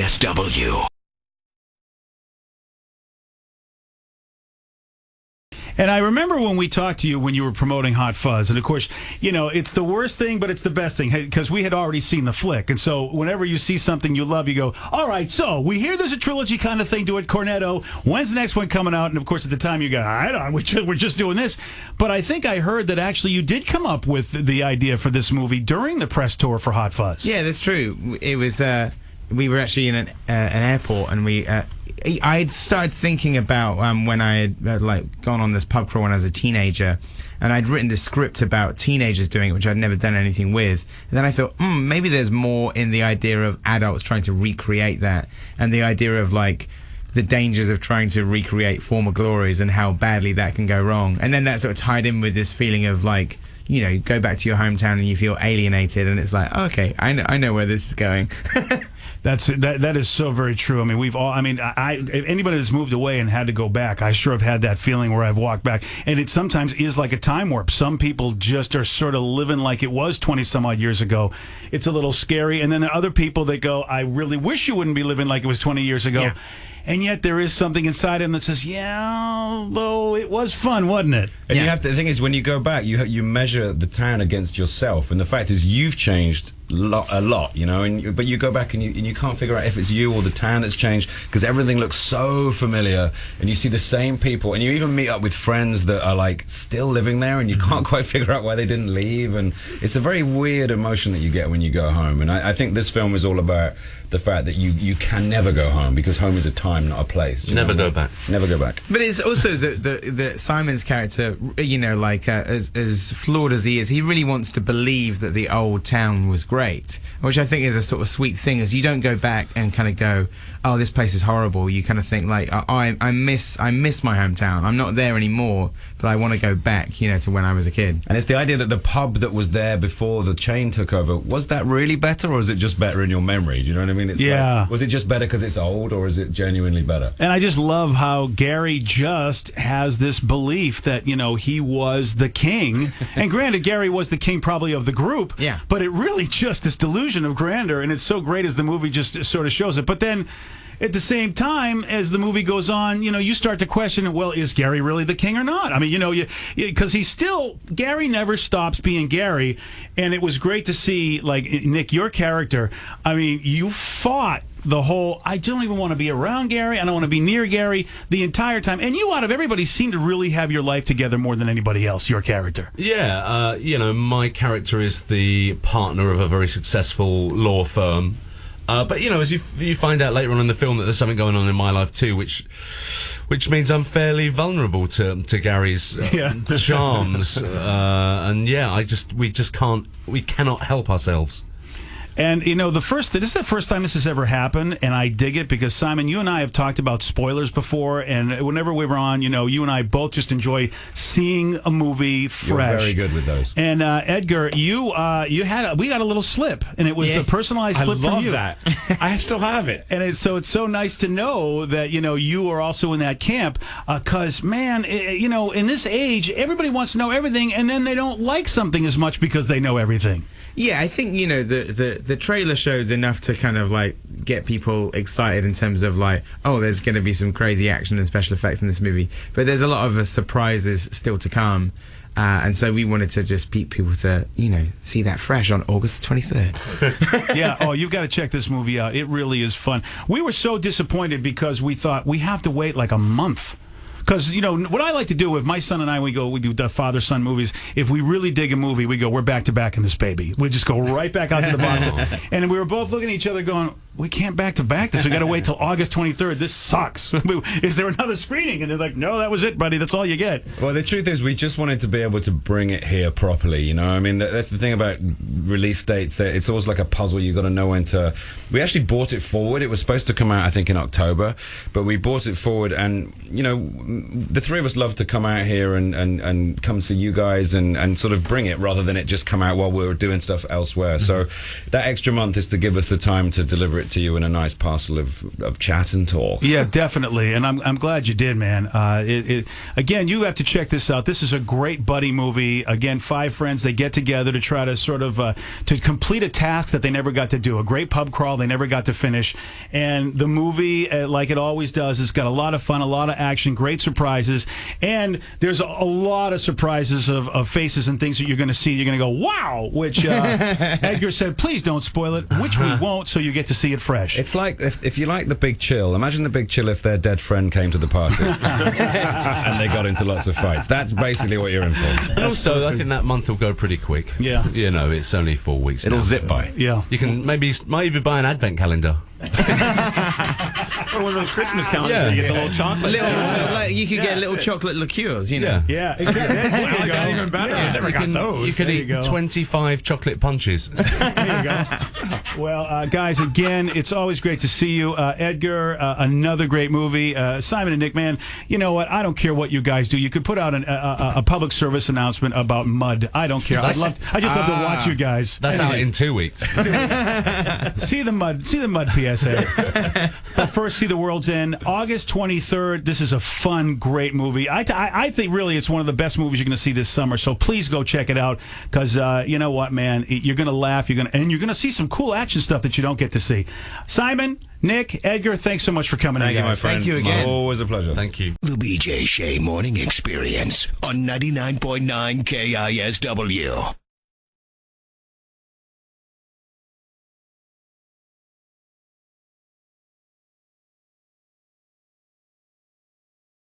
KSW. And I remember when we talked to you when you were promoting Hot Fuzz. And, of course, you know, it's the worst thing, but it's the best thing because we had already seen the flick. And so whenever you see something you love, you go, all right, so we hear there's a trilogy kind of thing to it, Cornetto. When's the next one coming out? And, of course, at the time you go, I don't know, we're just doing this. But I think I heard that actually you did come up with the idea for this movie during the press tour for Hot Fuzz. Yeah, that's true. It was, we were actually in an airport and I had started thinking about when I had like gone on this pub crawl when I was a teenager, and I'd written this script about teenagers doing it, which I'd never done anything with. And then I thought, maybe there's more in the idea of adults trying to recreate that, and the idea of like the dangers of trying to recreate former glories and how badly that can go wrong. And then that sort of tied in with this feeling of like, you know, you go back to your hometown and you feel alienated, and it's like, okay, I know where this is going. That is so very true. I mean, we've all. I mean, if anybody that's moved away and had to go back, I sure have had that feeling where I've walked back, and it sometimes is like a time warp. Some people just are sort of living like it was 20 some odd years ago. It's a little scary, and then there are other people that go, I really wish you wouldn't be living like it was 20 years ago. Yeah. And yet there is something inside him that says, yeah, though it was fun, wasn't it? And you have to, the thing is, when you go back, you measure the town against yourself. And the fact is, you've changed a lot, you know. But you go back and you can't figure out if it's you or the town that's changed, because everything looks so familiar. And you see the same people. And you even meet up with friends that are, like, still living there. And you can't quite figure out why they didn't leave. And it's a very weird emotion that you get when you go home. And I think this film is all about the fact that you can never go home, because home is a time, not a place. Never go back. Never go back. But it's also the Simon's character, you know, like as flawed as he is, he really wants to believe that the old town was great, which I think is a sort of sweet thing. Is you don't go back and kind of go, oh, this place is horrible. You kind of think like, oh, I miss my hometown. I'm not there anymore, but I want to go back, you know, to when I was a kid. And it's the idea that the pub that was there before the chain took over, was that really better, or is it just better in your memory? Do you know what I mean? It's like, was it just better because it's old, or is it genuinely better? And I just love how Gary just has this belief that, you know, he was the king. And granted, Gary was the king probably of the group. Yeah. But it really just this delusion of grandeur, and it's so great as the movie just sort of shows it. But then at the same time, as the movie goes on, you know, you start to question, well, is Gary really the king or not? I mean, you know, because Gary never stops being Gary. And it was great to see, like, Nick, your character, I mean, you fought the whole, I don't even want to be around Gary, I don't want to be near Gary, the entire time. And you, out of everybody, seem to really have your life together more than anybody else, your character. Yeah, you know, my character is the partner of a very successful law firm. But, you know, as you find out later on in the film that there's something going on in my life too, which means I'm fairly vulnerable to Gary's charms. And yeah, we cannot help ourselves. And, you know, this is the first time this has ever happened, and I dig it because, Simon, you and I have talked about spoilers before, and whenever we were on, you know, you and I both just enjoy seeing a movie fresh. You're very good with those. And, Edgar, we got a little slip, and it was a personalized slip from you. I love that. I still have it. And it's so nice to know that, you know, you are also in that camp, because, man, you know, in this age, everybody wants to know everything, and then they don't like something as much because they know everything. Yeah, I think, you know, the trailer shows enough to kind of like get people excited in terms of like, oh, there's going to be some crazy action and special effects in this movie. But there's a lot of surprises still to come. And so we wanted to just beat people to, you know, see that fresh on August the 23rd. Yeah, oh, you've got to check this movie out. It really is fun. We were so disappointed because we thought we have to wait like a month. Because, you know, what I like to do with my son and I, we do the father-son movies. If we really dig a movie, we go, we're back-to-back in this baby. We just go right back out to the box. And we were both looking at each other going, we can't back-to-back this. We got to wait till August 23rd. This sucks. Is there another screening? And they're like, no, that was it, buddy. That's all you get. Well, the truth is, we just wanted to be able to bring it here properly, you know? I mean, that's the thing about release dates. That it's always like a puzzle. You've got to know when to... We actually brought it forward. It was supposed to come out, I think, in October. But we brought it forward, and, you know, the three of us love to come out here and come see you guys and sort of bring it, rather than it just come out while we were doing stuff elsewhere. So that extra month is to give us the time to deliver it it to you in a nice parcel of chat and talk. Yeah, definitely, and I'm glad you did, man. Again, you have to check this out. This is a great buddy movie. Again, 5 friends, they get together to try to sort of to complete a task that they never got to do. A great pub crawl they never got to finish, and the movie, like it always does, it's got a lot of fun, a lot of action, great surprises, and there's a lot of surprises of faces and things that you're going to see. You're going to go, wow, which Edgar said, please don't spoil it, which we won't, so you get to see it fresh. It's like if you like The Big Chill, imagine The Big Chill if their dead friend came to the party and they got into lots of fights. That's basically what you're in for. And also, I think that month will go pretty quick. Yeah. You know, it's only 4 weeks. It'll now, zip so by. Yeah. You can maybe buy an advent calendar. Or one of those Christmas calendars where you get the little chocolate. Like you could get little chocolate liqueurs, you know. Yeah, exactly. There you I go. got even better. I never got those. You can There you eat go. 25 chocolate punches. There you go. Well, guys, again, it's always great to see you. Edgar, another great movie. Simon and Nick, man, you know what? I don't care what you guys do. You could put out a public service announcement about mud. I don't care. I just love to watch you guys. That's out in 2 weeks. See the mud PSA. But first, see The World's End, August 23rd. This is a fun, great movie. I think really it's one of the best movies you're going to see this summer. So please go check it out because you know what, man, you're going to laugh. You're going to see some cool action stuff that you don't get to see. Simon, Nick, Edgar, thanks so much for coming in, Thank you, my guys. friend. Thank you again. Always a pleasure. Thank you. The BJ Shea Morning Experience on 99.9 KISW.